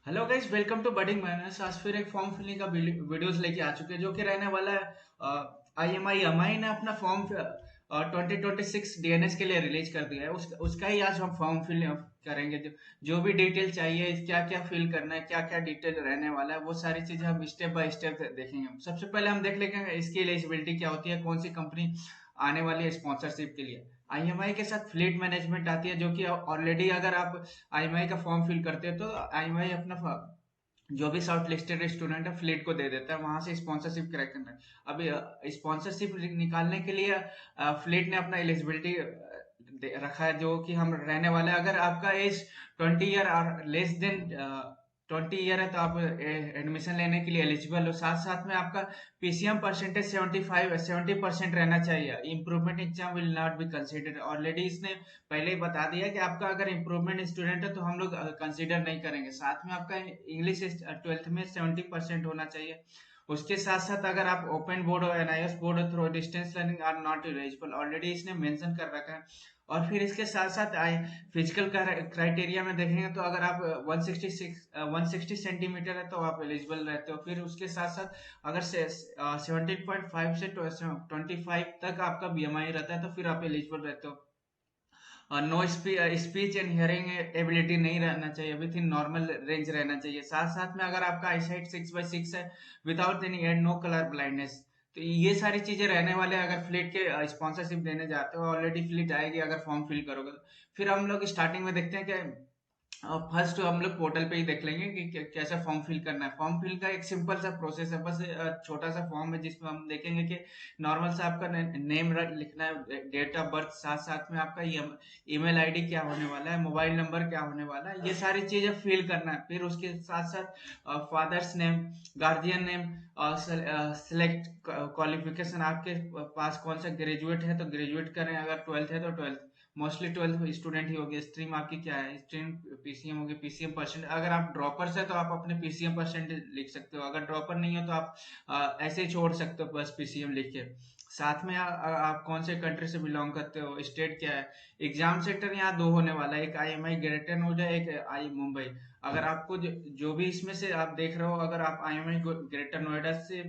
Hello guys, welcome to budding manners. आज फिर एक फॉर्म फिलिंग का वीडियोस लेके आ चुके हैं जो कि रहने वाला है। आई ने अपना फॉर्म 2026 डीएनएस के लिए रिलीज कर दिया है। उसका ही आज हम फॉर्म फिल करेंगे। जो भी डिटेल चाहिए, क्या क्या फिल करना है, क्या क्या डिटेल रहने वाला है, वो सारी चीजें हम स्टेप बाय स्टेप देखेंगे। सबसे पहले हम देख लेंगे इसकी एलिजिबिलिटी क्या होती है, कौन सी कंपनी आने वाली है स्पॉन्सरशिप के लिए। आईएमआई के साथ फ्लीट मैनेजमेंट आती है, जो कि ऑलरेडी अगर आप आईएमआई का फॉर्म फिल करते हैं तो आईएमआई अपना जो भी शॉर्ट लिस्टेड स्टूडेंट है फ्लीट को दे देता है, वहां से स्पॉन्सरशिप क्रैक करना है। अभी स्पॉन्सरशिप निकालने के लिए फ्लीट ने अपना एलिजिबिलिटी रखा है, जो कि हम रहने वाला है। अगर आपका एज 20 ईयर और लेस देन 20 ईयर है तो आप एडमिशन लेने के लिए एलिजिबल हो। साथ साथ में आपका पीसीएम परसेंटेज 70% रहना चाहिए। Improvement exam will not be considered. Already इसने पहले ही बता दिया कि आपका अगर इम्प्रूवमेंट स्टूडेंट है तो हम लोग कंसीडर नहीं करेंगे। साथ में आपका इंग्लिश 12th में 70% होना चाहिए। उसके साथ साथ अगर आप ओपन बोर्ड और NIS board through distance learning are not eligible, already इसने मेंशन कर रखा है। और फिर इसके साथ साथ फिजिकल क्राइटेरिया में देखेंगे तो अगर आप 160 सेंटीमीटर है तो आप एलिजिबल रहते हो। फिर उसके साथ साथ अगर 17.5 से 25 तक आपका बीएमआई रहता है तो फिर आप एलिजिबल रहते हो। और no speech and hearing ability नहीं रहना चाहिए, विथ इन नॉर्मल रेंज रहना चाहिए। साथ साथ में अगर आपका आई साइट 6/6 है, without any aid, no colour blindness. तो ये सारी चीजें रहने वाले हैं अगर फ्लिट के स्पॉन्सरशिप देने जाते हो। ऑलरेडी फ्लिट आएगी अगर फॉर्म फिल करोगे तो। फिर हम लोग स्टार्टिंग में देखते हैं कि फर्स्ट हम लोग पोर्टल पे ही देख लेंगे कि कैसा फॉर्म फिल करना है। फॉर्म फिल का एक सिंपल सा प्रोसेस है, बस छोटा सा फॉर्म है जिसमें हम देखेंगे कि नॉर्मल सा आपका नेम लिखना है, डेट ऑफ बर्थ, साथ साथ में आपका ईमेल आईडी क्या होने वाला है, मोबाइल नंबर क्या होने वाला है, ये सारी चीजें फिल करना है। फिर उसके साथ साथ father's name, guardian name, select qualification, आपके पास कौन सा ग्रेजुएट है तो ग्रेजुएट करें, अगर 12th है तो 12th। मोस्टली 12th स्टूडेंट ही होगी। स्ट्रीम आपकी क्या है, स्ट्रीम पीसीएम होगी, पीसीएम परसेंट। अगर आप ड्रॉपर्स है तो आप अपने पीसीएम परसेंट लिख सकते हो। अगर ड्रॉपर नहीं हो तो आप ऐसे ही छोड़ सकते हो, बस पीसीएम लिख के। साथ में आप कौन से कंट्री से बिलोंग करते हो, स्टेट क्या है। एग्जाम सेंटर यहाँ दो होने वाला है, एक आईएमआई ग्रेटर नोएडा, एक आई मुंबई। अगर आपको जो भी इसमें से आप देख रहे हो, अगर आप आईएमआई ग्रेटर नोएडा से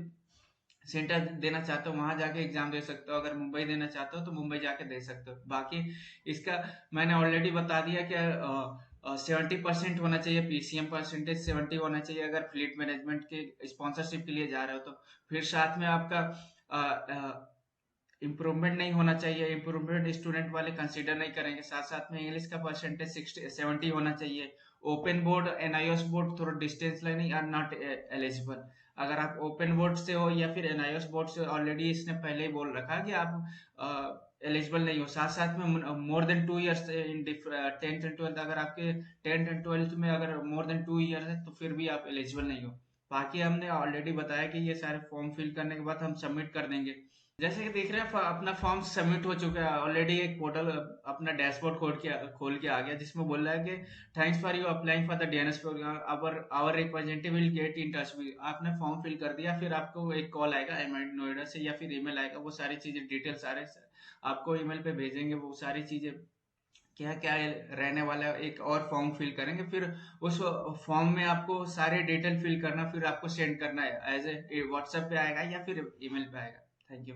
सेंटर देना चाहते हो वहां जाके एग्जाम दे सकते हो। अगर मुंबई देना चाहते हो तो मुंबई जाके दे सकते हो। बाकी इसका मैंने ऑलरेडी बता दिया कि 70% होना चाहिए, पीसीएम परसेंटेज 70 होना चाहिए अगर फ्लीट मैनेजमेंट के स्पॉन्सरशिप के लिए जा रहे हो तो। फिर साथ में आपका इम्प्रूवमेंट नहीं होना चाहिए, इम्प्रूवमेंट स्टूडेंट वाले कंसीडर नहीं करेंगे। साथ साथ में इंग्लिश का परसेंटेज 70 होना चाहिए। Open board, NIS board through distance learning are not eligible. अगर आप ओपन बोर्ड से हो या फिर एनआईएस बोर्ड से, ऑलरेडी इसने पहले ही बोल रखा है कि आप एलिजिबल नहीं हो। साथ साथ में more than 2 years in 10th and 12th, अगर आपके 10th एंड 12th में अगर मोर देन 2 ईयर है तो फिर भी आप एलिजिबल नहीं हो। बाकी हमने ऑलरेडी बताया कि ये सारे फॉर्म फिल करने के बाद हम सबमिट कर देंगे। जैसे कि देख रहे हैं अपना फॉर्म सबमिट हो चुका है ऑलरेडी। एक पोर्टल अपना डैशबोर्ड खोल के आ गया, जिसमें बोल रहा है कि thanks for you applying for the DNS programme, our representative will get in touch with. आपने फॉर्म फिल कर दिया, फिर आपको एक कॉल आएगा एमआई नोएडा से या फिर ईमेल आएगा। वो सारी चीजें डिटेल सारे आपको ईमेल पे भेजेंगे। वो सारी चीजें क्या क्या रहने वाला है, एक और फॉर्म फिल करेंगे। फिर उस फॉर्म में आपको सारे डिटेल फिल करना, फिर आपको सेंड करना है, एज ए व्हाट्सएप पे आएगा या फिर ईमेल पे आएगा। Thank you.